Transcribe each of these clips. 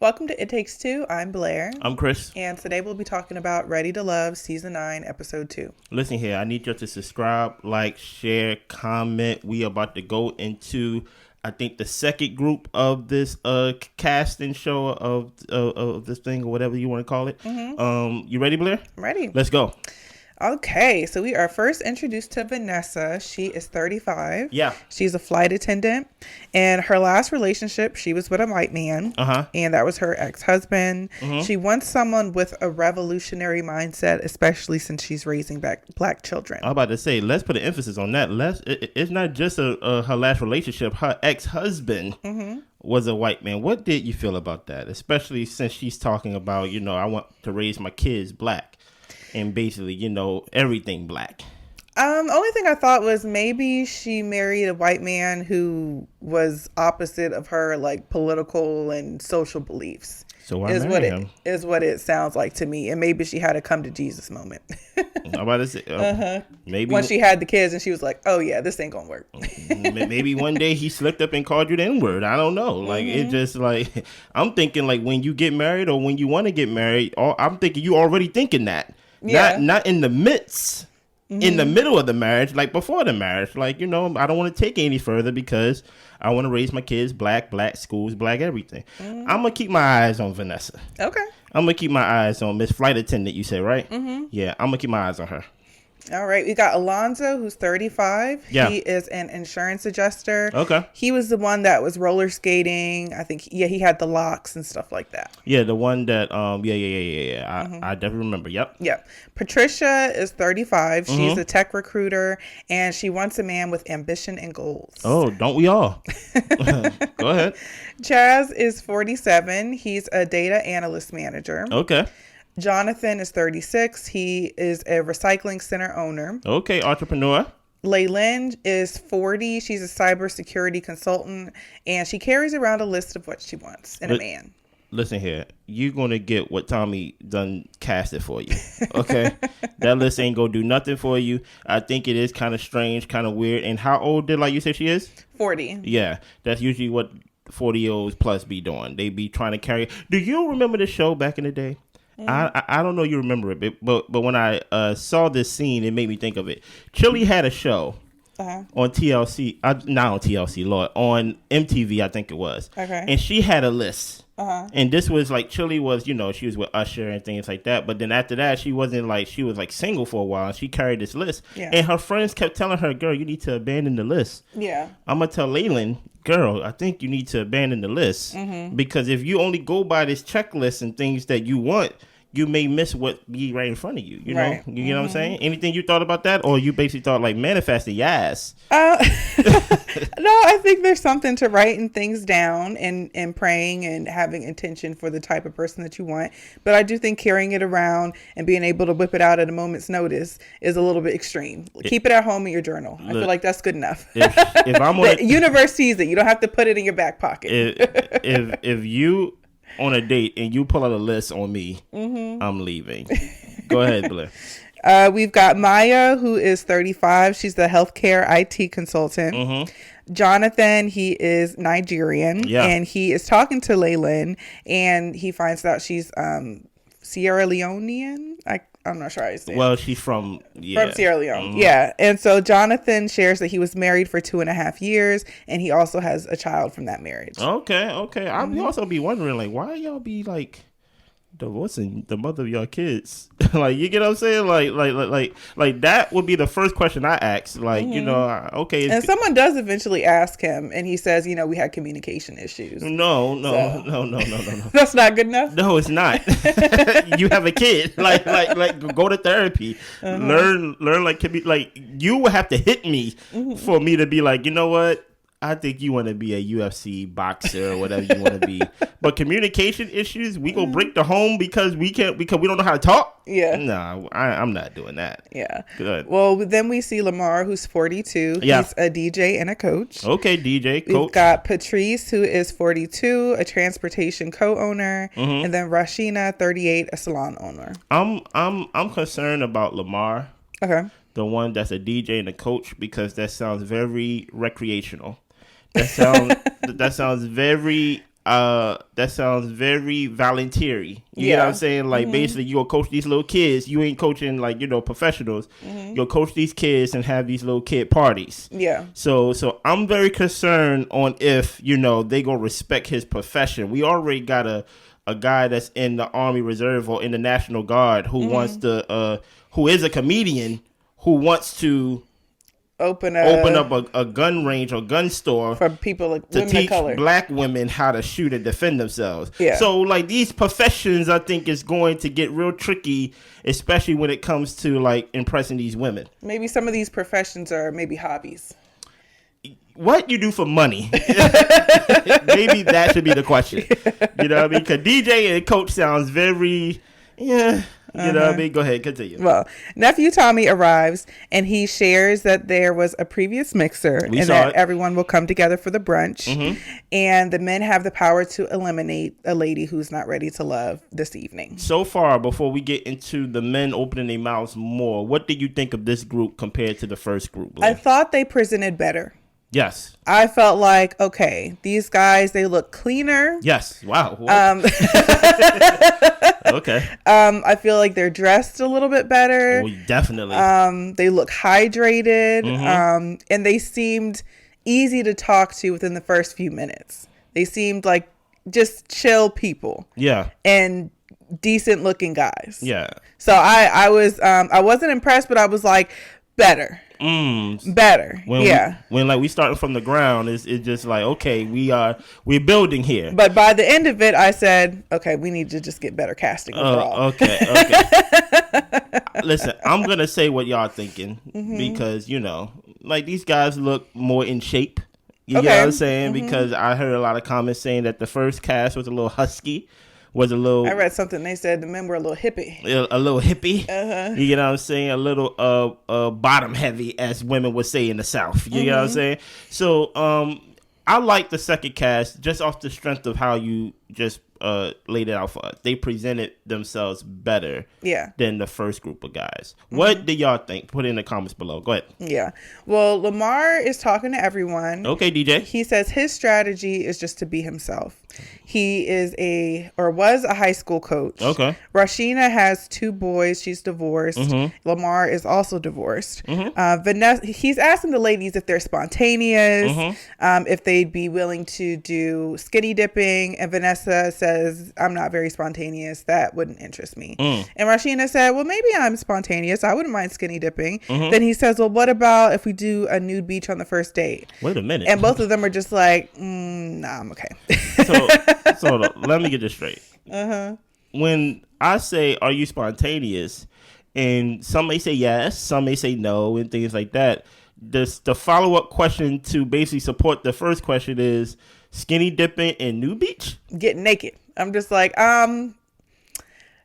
Welcome to It Takes Two. I'm Blair. I'm Chris. And today we'll be talking about Ready to Love, Season 9, Episode 2. Listen here, I need you to subscribe, like, share, comment. We are about to go into, I think, the second group of this casting show of this thing, or whatever you want to call it. Mm-hmm. You ready, Blair? Ready. Let's go. Okay, so we are first introduced to Vanessa. She is 35. Yeah. She's a flight attendant. And her last relationship, she was with a white man. And that was her ex-husband. Mm-hmm. She wants someone with a revolutionary mindset, especially since she's raising black children. I'm about to say, let's put an emphasis on that. It's not just her last relationship. Her ex-husband was a white man. What did you feel about that? Especially since she's talking about, I want to raise my kids black. And basically, everything black. Only thing I thought was maybe she married a white man who was opposite of her, like, political and social beliefs. So why marry him? Is what it sounds like to me. And maybe she had a come to Jesus moment. I'm about to say, maybe when she had the kids and she was like, "Oh yeah, this ain't gonna work." Maybe one day he slipped up and called you the N-word. I don't know. Like it just like I'm thinking like when you get married or when you want to get married. I'm thinking you already thinking that. Yeah. Not in the midst, in the middle of the marriage, like before the marriage. Like, I don't want to take it any further because I want to raise my kids black schools, black everything. I'm going to keep my eyes on Vanessa. Okay. I'm going to keep my eyes on Miss Flight Attendant, you said, right? Mm-hmm. Yeah, I'm going to keep my eyes on her. All right. We got Alonzo, who's 35. Yeah. He is an insurance adjuster. Okay. He was the one that was roller skating. I think, he had the locks and stuff like that. Yeah, the one that, yeah. I definitely remember. Yep. Yep. Patricia is 35. She's a tech recruiter, and she wants a man with ambition and goals. Oh, don't we all? Go ahead. Chaz is 47. He's a data analyst manager. Okay. Jonathan is 36. He is a recycling center owner. Okay, entrepreneur. Laylin is 40. She's a cybersecurity consultant, and she carries around a list of what she wants in a man. Listen here, you're going to get what Tommy done casted for you, okay? That list ain't going to do nothing for you. I think it is kind of strange, kind of weird. And how old did, like you said, she is? 40. Yeah, that's usually what 40-year-olds plus be doing. They be trying to carry. Do you remember the show back in the day? I don't know you remember it, but when I saw this scene, it made me think of it. Chili had a show on TLC, not on TLC, Lord, on MTV, I think it was. Okay. And she had a list. And this was like, Chili was, she was with Usher and things like that. But then after that, she was like single for a while. And she carried this list. Yeah. And her friends kept telling her, girl, you need to abandon the list. Yeah. I'm going to tell Laylin, girl, I think you need to abandon the list. Because if you only go by this checklist and things that you want, you may miss what be right in front of you. You know, you know what I'm saying? Anything you thought about that, or you basically thought like manifesting? Yes. No, I think there's something to writing things down and praying and having intention for the type of person that you want. But I do think carrying it around and being able to whip it out at a moment's notice is a little bit extreme. Keep it at home in your journal. I feel like that's good enough. If I'm on the universe sees it, you don't have to put it in your back pocket. If you on a date and you pull out a list on me, I'm leaving. Go ahead, Blair. We've got Maya, who is 35. She's the healthcare IT consultant. Jonathan, he is Nigerian, and he is talking to Laylin, and he finds out she's Sierra Leonean. I'm not sure how to say it. Well, she's from Sierra Leone. Yeah. And so Jonathan shares that he was married for 2.5 years, and he also has a child from that marriage. Okay. I'd also be wondering, like, why y'all be like divorcing the mother of your kids? Like, you get what I'm saying? Like that would be the first question I ask. Like, okay. And someone does eventually ask him, and he says, we had communication issues. No. That's not good enough? No, it's not. You have a kid. Like go to therapy. Learn like you would have to hit me for me to be like, you know what? I think you want to be a UFC boxer or whatever you want to be. But communication issues, we gonna break the home because we don't know how to talk? Yeah. No, I'm not doing that. Yeah. Good. Well, then we see Lamar, who's 42. Yeah. He's a DJ and a coach. Okay, DJ, coach. We've got Patrice, who is 42, a transportation co-owner. And then Rashina, 38, a salon owner. I'm concerned about Lamar. Okay. The one that's a DJ and a coach, because that sounds very recreational. That sounds very that sounds very volunteering. You get what I'm saying? Like basically you gonna coach these little kids. You ain't coaching like, professionals. You'll coach these kids and have these little kid parties. Yeah. So I'm very concerned on if, they gonna respect his profession. We already got a guy that's in the Army Reserve or in the National Guard who wants to who is a comedian who wants to open up a gun range or gun store for people to women teach of color. Black women how to shoot and defend themselves. Yeah. So like these professions, I think is going to get real tricky, especially when it comes to like impressing these women. Maybe some of these professions are maybe hobbies. What you do for money? Maybe that should be the question. You know what I mean? Because DJ and coach sounds very, You know what I mean? Go ahead, continue. Well, nephew Tommy arrives and he shares that there was a previous mixer and that everyone will come together for the brunch. And the men have the power to eliminate a lady who's not ready to love this evening. So far, before we get into the men opening their mouths more, what did you think of this group compared to the first group, Blair? I thought they presented better. Yes. I felt like, okay, these guys, they look cleaner. Yes. Wow. Okay. I feel like they're dressed a little bit better. Oh, definitely. They look hydrated. And they seemed easy to talk to within the first few minutes. They seemed like just chill people. Yeah. And decent looking guys. Yeah. So I wasn't impressed, but I was like, better. Better. When we starting from the ground, it's just like, okay, we're building here. But by the end of it, I said, okay, we need to just get better casting overall. Okay. Listen, I'm gonna say what y'all thinking because like these guys look more in shape. You get what I'm saying? Because I heard a lot of comments saying that the first cast was a little husky. I read something. They said the men were a little hippie. A little hippie. You know what I'm saying? A little bottom heavy, as women would say in the South. You know what I'm saying? So I like the second cast just off the strength of how you just laid it out for us. They presented themselves better than the first group of guys. What do y'all think? Put it in the comments below. Go ahead. Yeah. Well, Lamar is talking to everyone. Okay, DJ. He says his strategy is just to be himself. He was a high school coach. Okay. Rashina has 2 boys. She's divorced. Lamar is also divorced. Vanessa, he's asking the ladies if they're spontaneous, if they'd be willing to do skinny dipping. And Vanessa says, I'm not very spontaneous. That wouldn't interest me. And Rashina said, well, maybe I'm spontaneous. I wouldn't mind skinny dipping. Then he says, well, what about if we do a nude beach on the first date? Wait a minute. And both of them are just like, nah, I'm okay. So let me get this straight. When I say, are you spontaneous? And some may say yes, some may say no, and things like that. The follow-up question to basically support the first question is skinny dipping and nude beach? Get naked. I'm just like,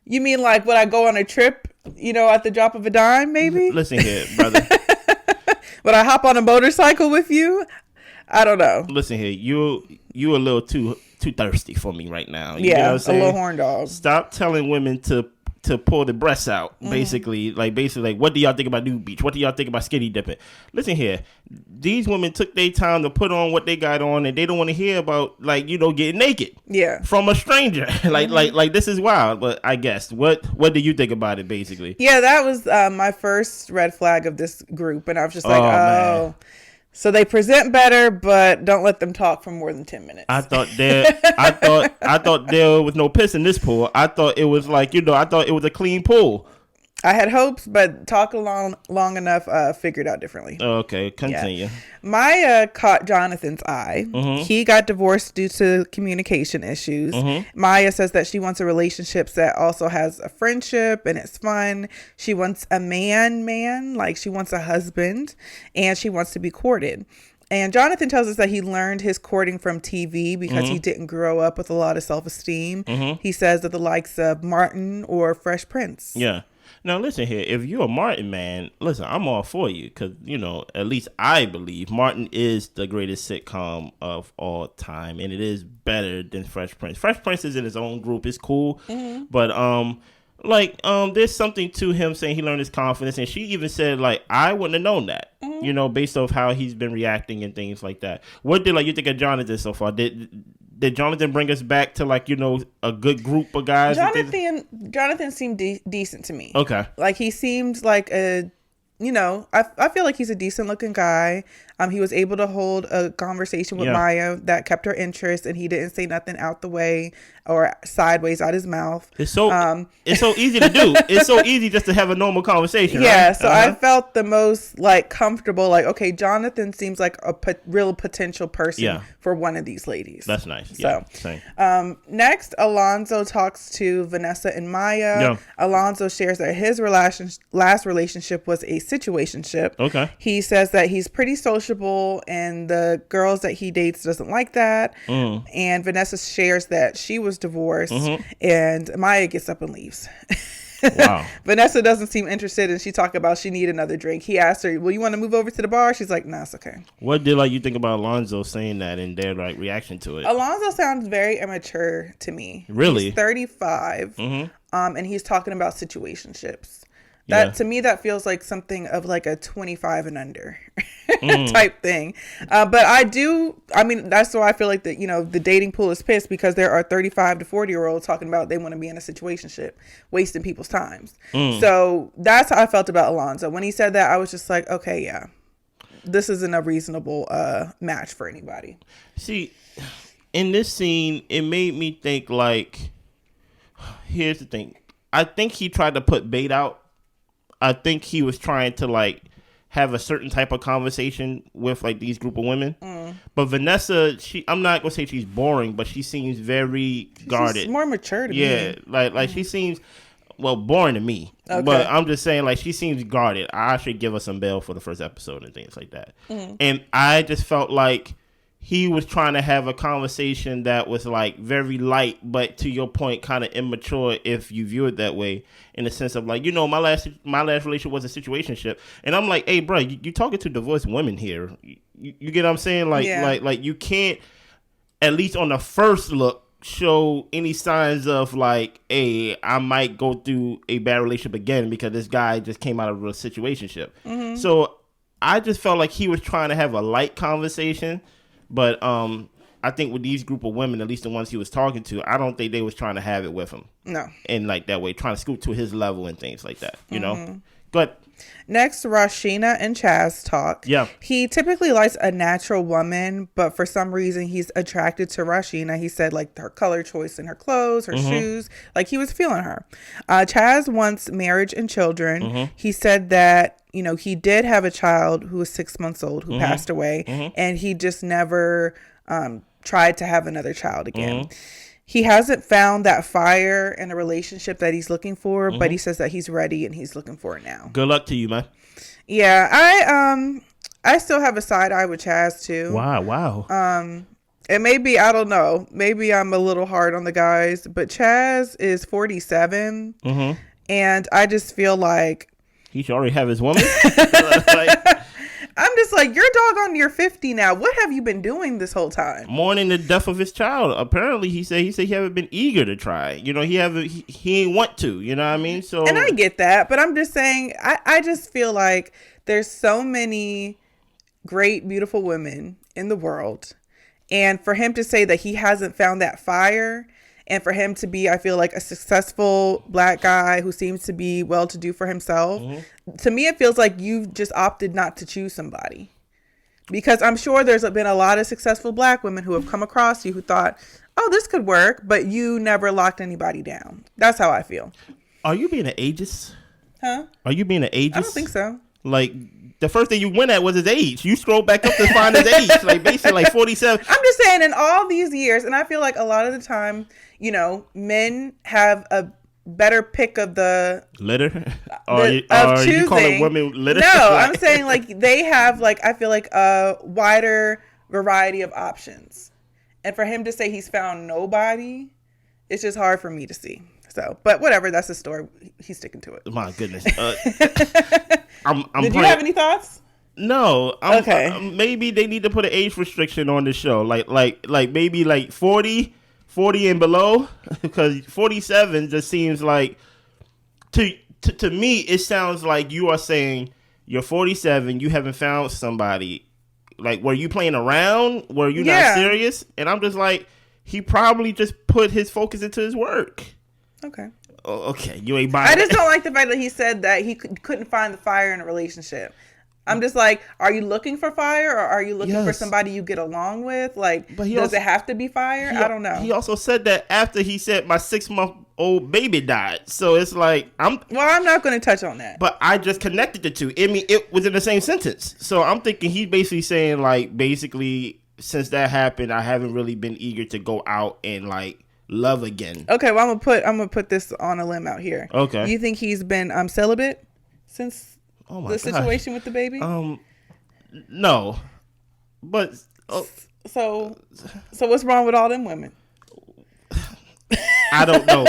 you mean like would I go on a trip, at the drop of a dime, maybe? Listen here, brother. Would I hop on a motorcycle with you? I don't know. Listen here, you a little too thirsty for me right now. You know what I'm saying? A little horn dog. Stop telling women to pull the breasts out. Basically, what do y'all think about nude beach? What do y'all think about skinny dipping? Listen here, these women took their time to put on what they got on, and they don't want to hear about getting naked. Yeah, from a stranger. like this is wild. But I guess what do you think about it? Basically, yeah, that was my first red flag of this group, and I was just like, oh. So they present better, but don't let them talk for more than 10 minutes. I thought there was no piss in this pool. I thought it was I thought it was a clean pool. I had hopes, but talk long enough, figured out differently. Okay, continue. Yeah. Maya caught Jonathan's eye. He got divorced due to communication issues. Maya says that she wants a relationship that also has a friendship and it's fun. She wants a man, like she wants a husband, and she wants to be courted. And Jonathan tells us that he learned his courting from TV because he didn't grow up with a lot of self-esteem. He says that the likes of Martin or Fresh Prince. Yeah. Now, listen here. If you're a Martin man, listen, I'm all for you because, at least I believe Martin is the greatest sitcom of all time, and it is better than Fresh Prince. Fresh Prince is in his own group. It's cool, but there's something to him saying he learned his confidence, and she even said, I wouldn't have known that, based off how he's been reacting and things like that. What did you think of Jonathan so far? Did did Jonathan bring us back to like, a good group of guys? Jonathan seemed decent to me. Okay. Like he seemed like I feel like he's a decent looking guy. He was able to hold a conversation with Maya that kept her interest, and he didn't say nothing out the way or sideways out his mouth. It's so easy to do. It's so easy just to have a normal conversation. Yeah, right? So I felt the most like comfortable. Like, okay, Jonathan seems like a real potential person for one of these ladies. That's nice. So, same. Next, Alonzo talks to Vanessa and Maya. Yeah. Alonzo shares that his last relationship was a situationship. Okay. He says that he's pretty sociable and the girls that he dates doesn't like that. And Vanessa shares that she was divorced and Maya gets up and leaves. Wow. Vanessa doesn't seem interested, and she talked about she need another drink. He asked her, well, you want to move over to the bar? She's like, nah, it's okay. What did you think about Alonzo saying that and their reaction to it? Alonzo sounds very immature to me. Really? He's 35 and he's talking about situationships. To me, that feels like something of like a 25 and under type thing. But that's why I feel like the dating pool is pissed, because there are 35 to 40-year-olds talking about they want to be in a situationship, wasting people's times. So that's how I felt about Alonzo. When he said that, I was just like, okay, yeah, this isn't a reasonable match for anybody. See, in this scene, it made me think like, here's the thing. I think he tried to put bait out. I think he was trying to like have a certain type of conversation with like these group of women. But Vanessa, I'm not gonna say she's boring, but she seems very guarded. She's more mature to me. Yeah, like she seems boring to me. Okay. But I'm just saying, like, she seems guarded. I should give her some bail for the first episode and things like that. And I just felt like he was trying to have a conversation that was like very light, but to your point, kind of immature if you view it that way, in the sense of like, my last relationship was a situationship, and I'm like, hey, bro, you talking to divorced women here? You get what I'm saying? Like you can't, at least on the first look, show any signs of like, hey, I might go through a bad relationship again because this guy just came out of a situationship. So I just felt like he was trying to have a light conversation. But I think with these group of women, at least the ones he was talking to, I don't think they was trying to have it with him. No. And like that way, trying to scoot to his level and things like that, you know? But next, Rashina and Chaz talk. Yeah. He typically likes a natural woman, but for some reason he's attracted to Rashina. He said like her color choice in her clothes, her shoes, like he was feeling her. Chaz wants marriage and children. He said that, he did have a child who was 6 months old who passed away, and he just never tried to have another child again. He hasn't found that fire in a relationship that he's looking for, but he says that he's ready and he's looking for it now. Good luck to you, man. Yeah, I still have a side eye with Chaz too. Wow. And maybe, I don't know, maybe I'm a little hard on the guys, but Chaz is 47, and I just feel like he should already have his woman. I'm just like, you're doggone near 50 now. What have you been doing this whole time? Mourning the death of his child. Apparently, he said he haven't been eager to try. He ain't want to. You know what I mean? So, and I get that, but I'm just saying, I just feel like there's so many great, beautiful women in the world, and for him to say that he hasn't found that fire, and for him to be, I feel like, a successful black guy who seems to be well-to-do for himself, to me, it feels like you've just opted not to choose somebody. Because I'm sure there's been a lot of successful black women who have come across you who thought, oh, this could work, but you never locked anybody down. That's how I feel. Are you being an ageist? Huh? Are you being an ageist? I don't think so. Like, the first thing you went at was his age. You scroll back up to find his age. Like, basically, like 47. I'm just saying, in all these years, and I feel like a lot of the time, men have a better pick of the litter. You calling women litter? No, I'm saying like they have like, I feel like a wider variety of options, and for him to say he's found nobody, it's just hard for me to see. So, but whatever, that's his story. He's sticking to it. My goodness. Did you have any thoughts? No. Okay. Maybe they need to put an age restriction on the show, like maybe like 40 and below, because 47 just seems like to me it sounds like you are saying you're 47, you haven't found somebody. Like, were you playing around? Were you not serious? And I'm just like, he probably just put his focus into his work. Okay. Oh, okay, you ain't buying. I just don't like the fact that he said that he couldn't find the fire in a relationship. I'm just like, are you looking for fire, or are you looking for somebody you get along with? Like, but does it have to be fire? I don't know. He also said that after he said my 6-month-old baby died. So it's like, I'm not going to touch on that. But I just connected the two. I mean, it was in the same sentence. So I'm thinking he's basically saying, like, basically, since that happened, I haven't really been eager to go out and, like, love again. Okay, well, I'm gonna put this on a limb out here. Okay. You think he's been celibate since the situation with the baby? No. But so what's wrong with all them women? I don't know.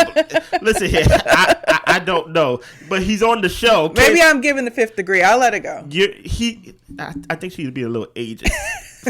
Listen here, I don't know. But he's on the show. Okay? Maybe I'm giving the fifth degree. I'll let it go. I think she'd be a little aged.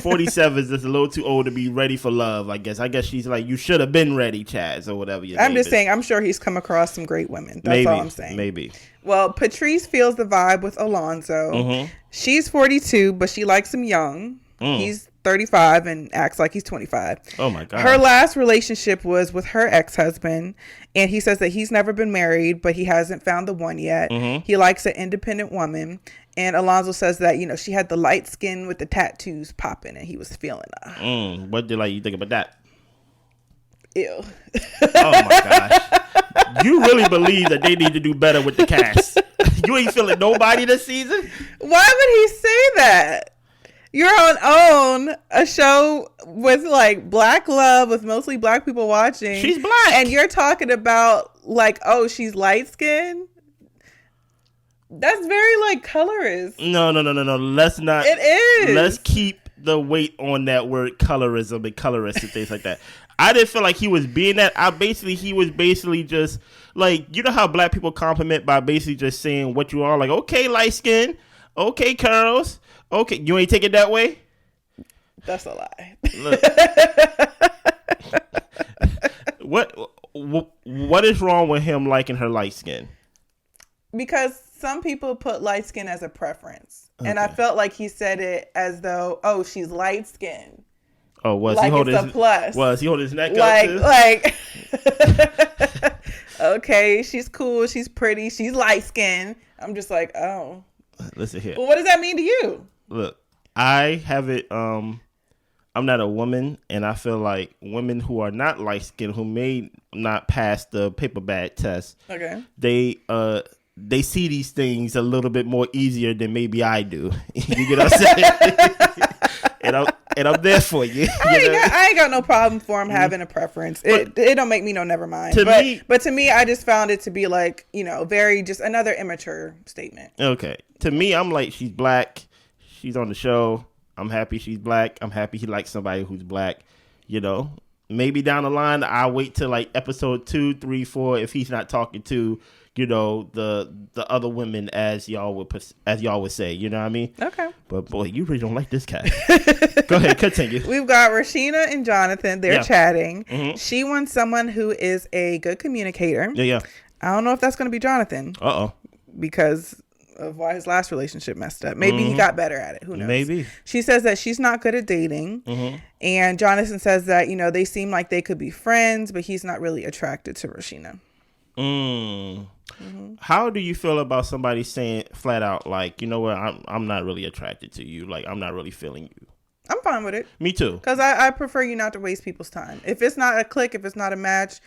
47 is just a little too old to be ready for love, I guess. I guess she's like, you should have been ready, Chaz, or whatever your I'm name just is. saying, I'm sure he's come across some great women. That's all I'm saying. Maybe. Well, Patrice feels the vibe with Alonzo. Mm-hmm. She's 42, but she likes him young. He's 35 and acts like he's 25. Oh, my God. Her last relationship was with her ex-husband, and he says that he's never been married, but he hasn't found the one yet. Mm-hmm. He likes an independent woman. And Alonzo says that, she had the light skin with the tattoos popping, and he was feeling her. What did you think about that? Ew. Oh, my gosh. You really believe that they need to do better with the cast? You ain't feeling nobody this season? Why would he say that? You're on OWN, a show with, like, black love, with mostly black people watching. She's black. And you're talking about, like, oh, she's light-skinned? That's very, like, colorist. No. Let's not. It is. Let's keep the weight on that word colorism and colorist and things like that. I didn't feel like he was being that. He was basically just, like, you know how black people compliment by basically just saying what you are? Like, okay, light skin. Okay, curls. Okay, you ain't take it that way? That's a lie. Look, what is wrong with him liking her light skin? Because some people put light skin as a preference. Okay. And I felt like he said it as though, oh, she's light skinned. Oh, was like he holding it's a plus? Was he holding his neck up too? Like, okay, she's cool, she's pretty, she's light skinned. I'm just like, oh. Listen here. Well, what does that mean to you? Look, I have it. I'm not a woman, and I feel like women who are not light skinned, who may not pass the paper bag test, okay, they see these things a little bit more easier than maybe I do. You get what I'm saying? and I'm there for you. I ain't got no problem for him having a preference. It don't make me no never mind. But to me, I just found it to be like, very just another immature statement. Okay. To me, I'm like, she's black. She's on the show. I'm happy she's black. I'm happy he likes somebody who's black. Maybe down the line, I'll wait till like episode 2, 3, 4 if he's not talking to the other women as y'all would say, you know what I mean? Okay. But boy, you really don't like this cat. Go ahead, continue. We've got Rashina and Jonathan. They're chatting. Mm-hmm. She wants someone who is a good communicator. Yeah. I don't know if that's going to be Jonathan. Uh-oh. Because of why his last relationship messed up. Maybe he got better at it. Who knows? Maybe. She says that she's not good at dating. Mm-hmm. And Jonathan says that, they seem like they could be friends, but he's not really attracted to Rashina. Mm-hmm. How do you feel about somebody saying flat out, like, you know what, I'm not really attracted to you. Like, I'm not really feeling you. I'm fine with it. Me too. Because I prefer you not to waste people's time. If it's not a click, if it's not a match,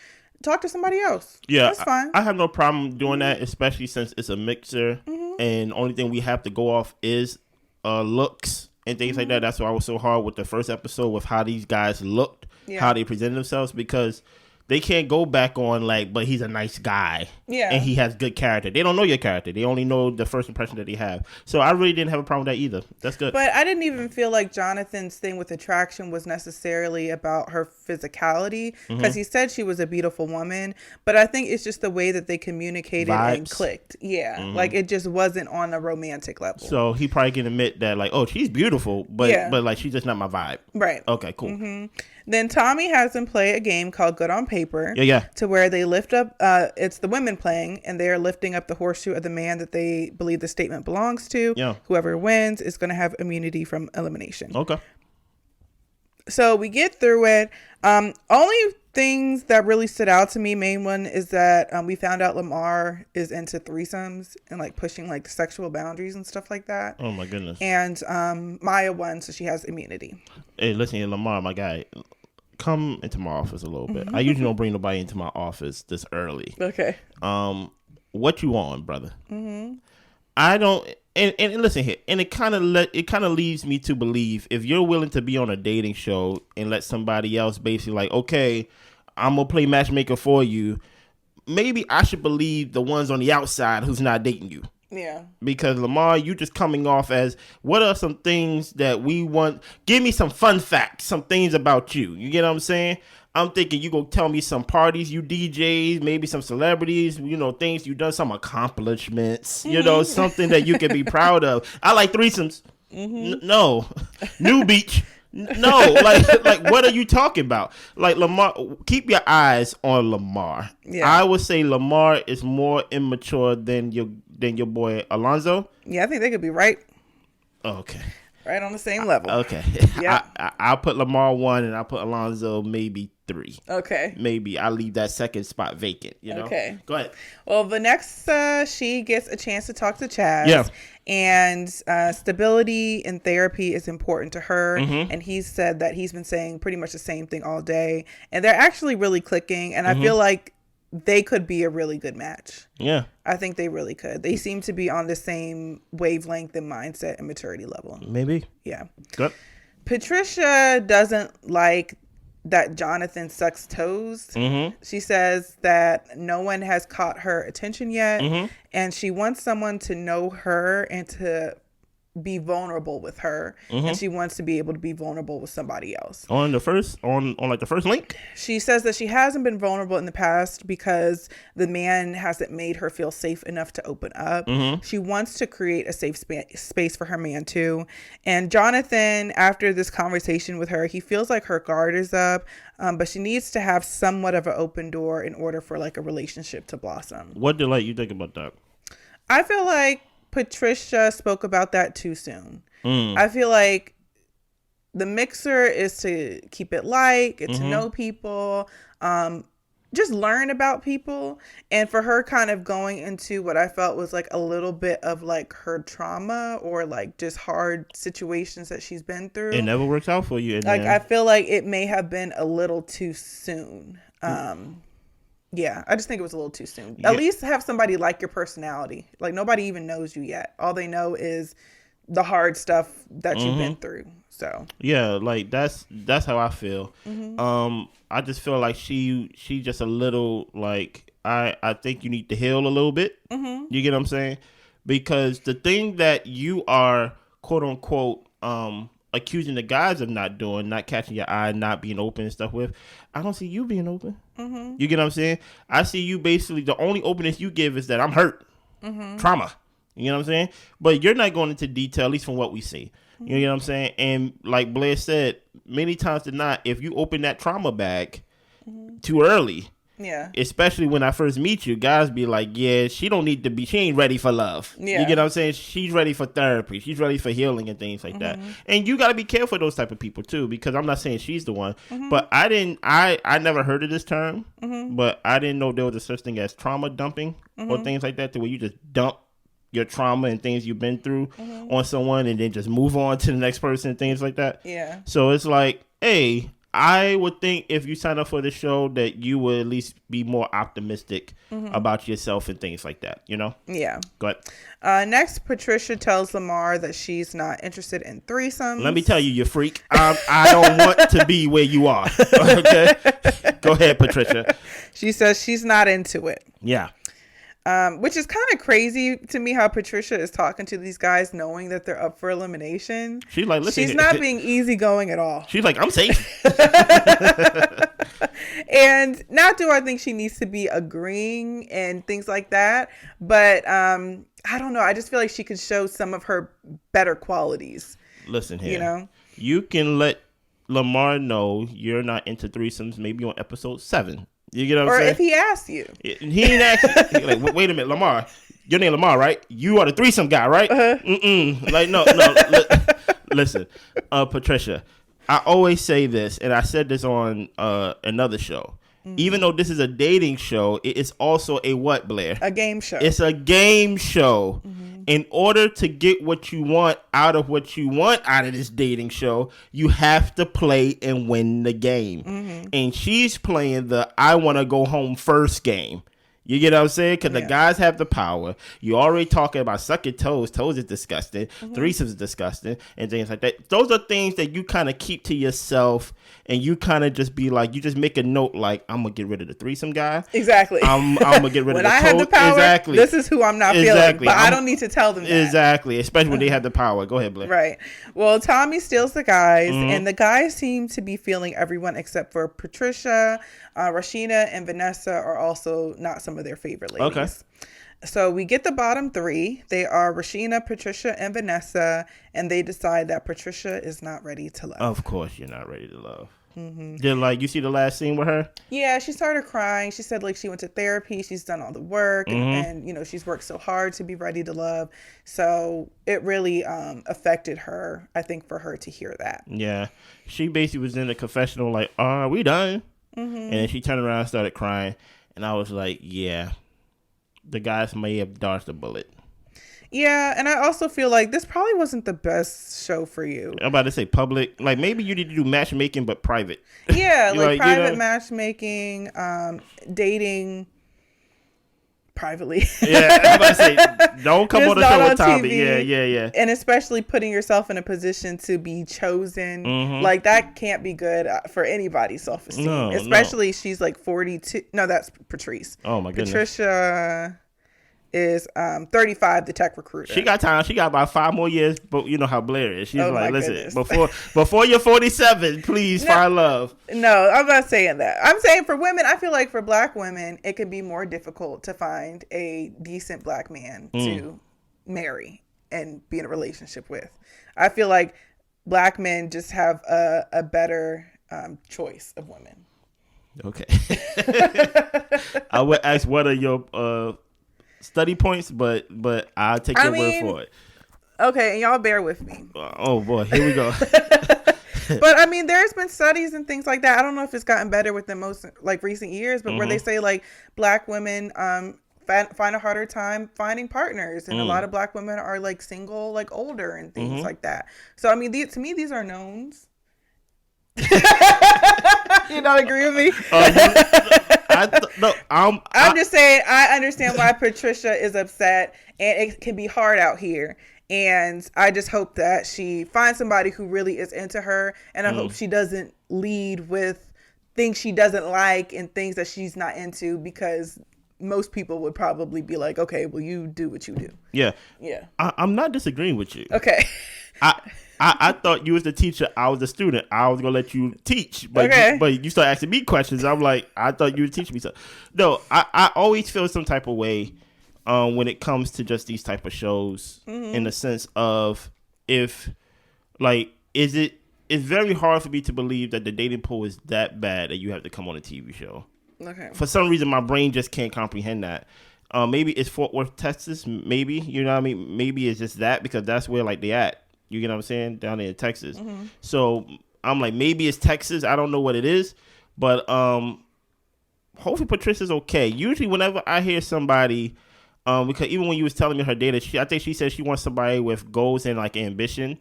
talk to somebody else. Yeah. That's fine. I have no problem doing that, especially since it's a mixer. Mm-hmm. And only thing we have to go off is looks and things like that. That's why I was so hard with the first episode with how these guys looked, how they presented themselves, because they can't go back on like, but he's a nice guy. Yeah. And he has good character. They don't know your character. They only know the first impression that they have. So I really didn't have a problem with that either. That's good. But I didn't even feel like Jonathan's thing with attraction was necessarily about her physicality, because he said she was a beautiful woman. But I think it's just the way that they communicated and clicked. Yeah. Mm-hmm. Like it just wasn't on a romantic level. So he probably can admit that like, oh, she's beautiful, but like she's just not my vibe. Right. Okay, cool. Mm-hmm. Then Tommy has them play a game called Good on Paper. Yeah. To where they lift up, it's the women playing, and they're lifting up the horseshoe of the man that they believe the statement belongs to. Yeah. Whoever wins is going to have immunity from elimination. Okay. So we get through it. Only things that really stood out to me, main one is that we found out Lamar is into threesomes and like pushing like sexual boundaries and stuff like that. Oh my goodness. And Maya won, so she has immunity. Hey, listen here, Lamar, my guy. Come into my office a little bit. I usually don't bring nobody into my office this early. Okay. What you on, brother? I don't. And listen here, and it kind of leads me to believe if you're willing to be on a dating show and let somebody else basically like, okay, I'm gonna play matchmaker for you. Maybe I should believe the ones on the outside who's not dating you. Yeah. Because Lamar, you just coming off as what are some things that we want? Give me some fun facts, some things about you. You get what I'm saying? I'm thinking you go tell me some parties you DJs, maybe some celebrities, things you done, some accomplishments, something that you can be proud of. I like threesomes. No, New Beach. No, like what are you talking about? Like Lamar, keep your eyes on Lamar. Yeah. I would say Lamar is more immature than your boy Alonzo. Yeah, I think they could be right. Okay. Right on the same level. Okay. Yeah. I'll put Lamar 1 and I'll put Alonzo maybe 3. Okay. Maybe I'll leave that second spot vacant, Okay. Go ahead. Well, the next, she gets a chance to talk to Chaz. Yeah. And stability in therapy is important to her. And he said that he's been saying pretty much the same thing all day. And they're actually really clicking. And I feel like they could be a really good match. Yeah. I think they really could. They seem to be on the same wavelength and mindset and maturity level. Maybe. Yeah. Good. Patricia doesn't like that Jonathan sucks toes. She says that no one has caught her attention yet. And she wants someone to know her and to be vulnerable with her. And she wants to be able to be vulnerable with somebody else. On the first link? She says that she hasn't been vulnerable in the past because the man hasn't made her feel safe enough to open up. She wants to create a safe space for her man too. And Jonathan, after this conversation with her, he feels like her guard is up, but she needs to have somewhat of an open door in order for like a relationship to blossom. What delight you think about that? I feel like Patricia spoke about that too soon. I feel like the mixer is to keep it light, get to know people, just learn about people. And for her kind of going into what I felt was like a little bit of like her trauma or like just hard situations that she's been through. It never works out for you. Like, I feel like it may have been a little too soon. Yeah, I just think it was a little too soon. At least have somebody like your personality. Like, nobody even knows you yet. All they know is the hard stuff that you've been through. So yeah, like that's how I feel. I just feel like she just a little like I think you need to heal a little bit. You get what I'm saying? Because the thing that you are quote unquote accusing the guys of not doing, not catching your eye, not being open and stuff with, I don't see you being open. You get what I'm saying? I see you basically, the only openness you give is that I'm hurt. Trauma. You know what I'm saying? But you're not going into detail, at least from what we see. You know what I'm saying? And like Blair said, many times than not, if you open that trauma bag too early, especially when I first meet you, guys be like, yeah, she ain't ready for love. You get what I'm saying? She's ready for therapy. She's ready for healing and things like that. And you got to be careful of those type of people too, because I'm not saying she's the one, but I never heard of this term, but I didn't know there was a such thing as trauma dumping or things like that, to where you just dump your trauma and things you've been through on someone and then just move on to the next person and things like that. Yeah. So it's like, hey, I would think if you sign up for the show that you would at least be more optimistic about yourself and things like that, Yeah. Go ahead. Next, Patricia tells Lamar that she's not interested in threesomes. Let me tell you, you freak. I don't want to be where you are. Okay? Go ahead, Patricia. She says she's not into it. Yeah. Which is kind of crazy to me how Patricia is talking to these guys knowing that they're up for elimination. She's like, listen, she's not being easygoing at all. She's like, I'm safe. And not do I think she needs to be agreeing and things like that. But I don't know. I just feel like she could show some of her better qualities. Listen here. You can let Lamar know you're not into threesomes maybe on episode 7. You get what I'm saying? Or if he asks you. He ain't ask you. Like, wait a minute, Lamar. Your name Lamar, right? You are the threesome guy, right? Like, no. Listen, Patricia, I always say this, and I said this on another show. Even though this is a dating show, it is also a what, Blair? A game show. It's a game show. In order to get what you want out of this dating show, you have to play and win the game. And she's playing the I want to go home first game. You get what I'm saying? Because the guys have the power. You already talking about sucking toes. Toes is disgusting. Threesomes is disgusting. And things like that. Those are things that you kind of keep to yourself. And you kind of just be like, you just make a note like, I'm going to get rid of the threesome guy. Exactly. I'm going to get rid of the toes. When I have the power, exactly. This is who I'm not feeling. But I don't need to tell them that. Exactly. Especially when they have the power. Go ahead, Blair. Right. Well, Tommy steals the guys. And the guys seem to be feeling everyone except for Patricia. Rashina and Vanessa are also not some of their favorite ladies. Okay. So we get the bottom three. They are Rashina, Patricia, and Vanessa. And they decide that Patricia is not ready to love. Of course you're not ready to love. Did you see the last scene with her? Yeah, she started crying. She said she went to therapy. She's done all the work and she's worked so hard to be ready to love. So it really affected her, I think, for her to hear that. Yeah. She basically was in the confessional like, are we done? And then she turned around and started crying. And I was like, yeah, the guys may have dodged a bullet. Yeah, and I also feel like this probably wasn't the best show for you. I'm about to say public. Like, maybe you need to do matchmaking, but private. Yeah, private matchmaking, dating privately. Yeah, I'm about to say, don't come on the show with Tommy. Yeah. And especially putting yourself in a position to be chosen. Like, that can't be good for anybody's self-esteem. No, especially she's like 42. No, that's Patrice. Oh, my goodness. Patricia is 35, the tech recruiter. She got time. She got about 5 more years, but you know how Blair is. She's like, listen, before you're 47, please find love. No, I'm not saying that. I'm saying for women, I feel like for black women, it could be more difficult to find a decent black man to marry and be in a relationship with. I feel like black men just have a better choice of women. Okay. I would ask what are your study points, but I'll take your word for it. Okay, and y'all bear with me. Oh boy, here we go. But I mean, there's been studies and things like that. I don't know if it's gotten better within most recent years, but where they say black women find a harder time finding partners, and a lot of black women are single, older and things like that. So I mean, to me, these are knowns. You don't agree with me? I'm just saying I understand why Patricia is upset, and it can be hard out here. And I just hope that she finds somebody who really is into her, and I hope she doesn't lead with things she doesn't like and things that she's not into, because most people would probably be like, okay, well, you do what you do. Yeah. I'm not disagreeing with you. Okay. I thought you was the teacher. I was the student. I was gonna let you teach, but you start asking me questions. I'm like, I thought you would teach me something. No, I always feel some type of way when it comes to just these type of shows, in the sense of it's very hard for me to believe that the dating pool is that bad that you have to come on a TV show. Okay. For some reason, my brain just can't comprehend that. Maybe it's Fort Worth, Texas. Maybe, you know what I mean? Maybe it's just that because that's where they at. You get what I'm saying? Down there in Texas. So I'm like, maybe it's Texas. I don't know what it is. But hopefully Patricia's okay. Usually whenever I hear somebody, because even when you was telling me her data, I think she said she wants somebody with goals and ambition.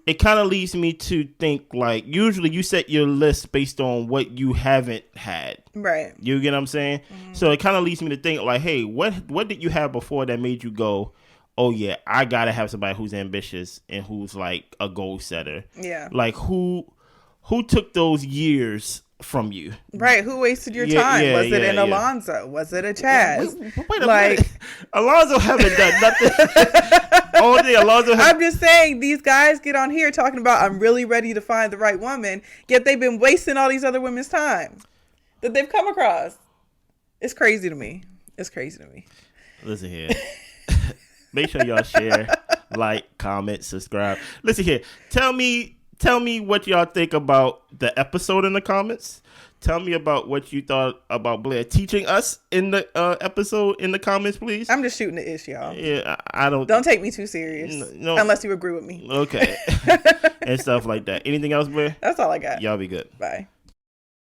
It kind of leads me to think usually you set your list based on what you haven't had. Right. You get what I'm saying? So it kind of leads me to think hey, what did you have before that made you go, oh yeah, I gotta have somebody who's ambitious and who's a goal setter. Yeah. Who took those years from you? Right. Who wasted your time? Was it an Alonzo? Was it a Chaz? Wait a minute. Alonzo haven't done nothing. Only Alonzo. I'm just saying, these guys get on here talking about I'm really ready to find the right woman, yet they've been wasting all these other women's time that they've come across. It's crazy to me. Listen here. Make sure y'all share, comment, subscribe. Listen here. Tell me what y'all think about the episode in the comments. Tell me about what you thought about Blair teaching us in the episode in the comments, please. I'm just shooting the ish, y'all. Yeah, I don't take me too serious. No, unless you agree with me. Okay. And stuff like that. Anything else, Blair? That's all I got. Y'all be good. Bye.